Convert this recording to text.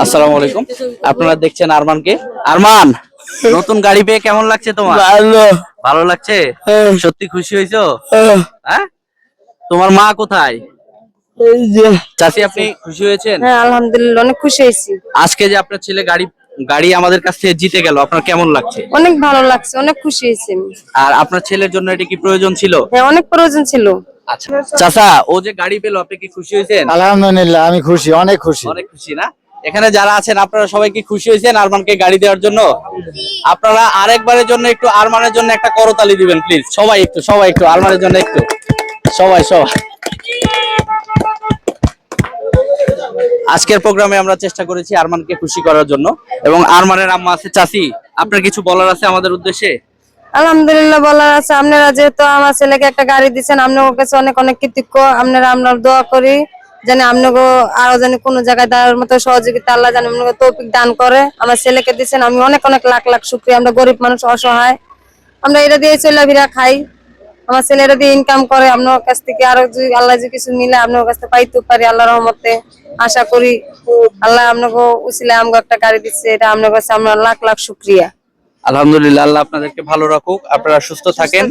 আসসালামু আলাইকুম। আপনারা দেখছেন আরমানকে। আরমান, নতুন গাড়ি পেয়ে কেমন লাগছে তোমার? ভালো। ভালো লাগছে? হ্যাঁ, সত্যি খুশি হয়েছো? হ্যাঁ, হ্যাঁ, তোমার মা কোথায়? এই যে চাচি, আপনি খুশি হয়েছেন? হ্যাঁ, আলহামদুলিল্লাহ অনেক খুশি হয়েছি। আজকে যে আপনার ছেলে গাড়ি গাড়ি আমাদের কাছ থেকে জিতে গেল, আপনার কেমন লাগছে? অনেক ভালো লাগছে, অনেক খুশি হয়েছি আমি। আর আপনার ছেলের জন্য এটা কি প্রয়োজন ছিল? হ্যাঁ, অনেক প্রয়োজন ছিল। আচ্ছা চাচা, ও যে গাড়ি পেলো, আপনি কি খুশি হয়েছেন? আলহামদুলিল্লাহ, আমি খুশি, অনেক খুশি। অনেক খুশি না? এখানে যারা আছেন আপনারা সবাই কি খুশি হয়েছেন আরমানকে গাড়ি দেওয়ার জন্য? আপনারা আরেকবারের জন্য একটু আরমানের জন্য একটা করতালি দিবেন প্লিজ। সবাই একটু আরমানের জন্য একটু, সবাই। আজকের প্রোগ্রামে আমরা চেষ্টা করেছি আরমানকে খুশি করার জন্য, এবং আরমানের আম্মা আছে। চাচি, আপনার কিছু বলার আছে আমাদের উদ্দেশ্যে? আলহামদুলিল্লাহ বলার আছে, আপনারা যেহেতু আমার ছেলেকে একটা গাড়ি দিচ্ছেন, আপনার কাছে অনেক অনেক কৃতজ্ঞ। আমরা দোয়া করি জানি আপনাকে আরো জানি কোনো জায়গায় দেওয়ার মতো সহযোগিতা আল্লাহ জানি আপনাকে তৌফিক দান করে। আমার ছেলেকে দিচ্ছেন, আমি অনেক অনেক লাখ লাখ শুকরিয়া। আমরা গরিব মানুষ, অসহায়, আমরা এটা দিয়ে চলাফেরা খাই। আমার ছেলে এটা দিয়ে ইনকাম করে। আপনার কাছ থেকে আরো যদি আল্লাহ যদি কিছু মিলে আপনার কাছ থেকে পাইতে পারি আল্লাহর রহমতে, আশা করি। আল্লাহ আপনাকে উসিলে আমাকে একটা গাড়ি দিচ্ছে, এটা আপনার কাছে আমরা লাখ লাখ শুকরিয়া। আলহামদুলিল্লাহ, আল্লাহ আপনাদেরকে ভালো রাখুক, আপনারা সুস্থ থাকেন।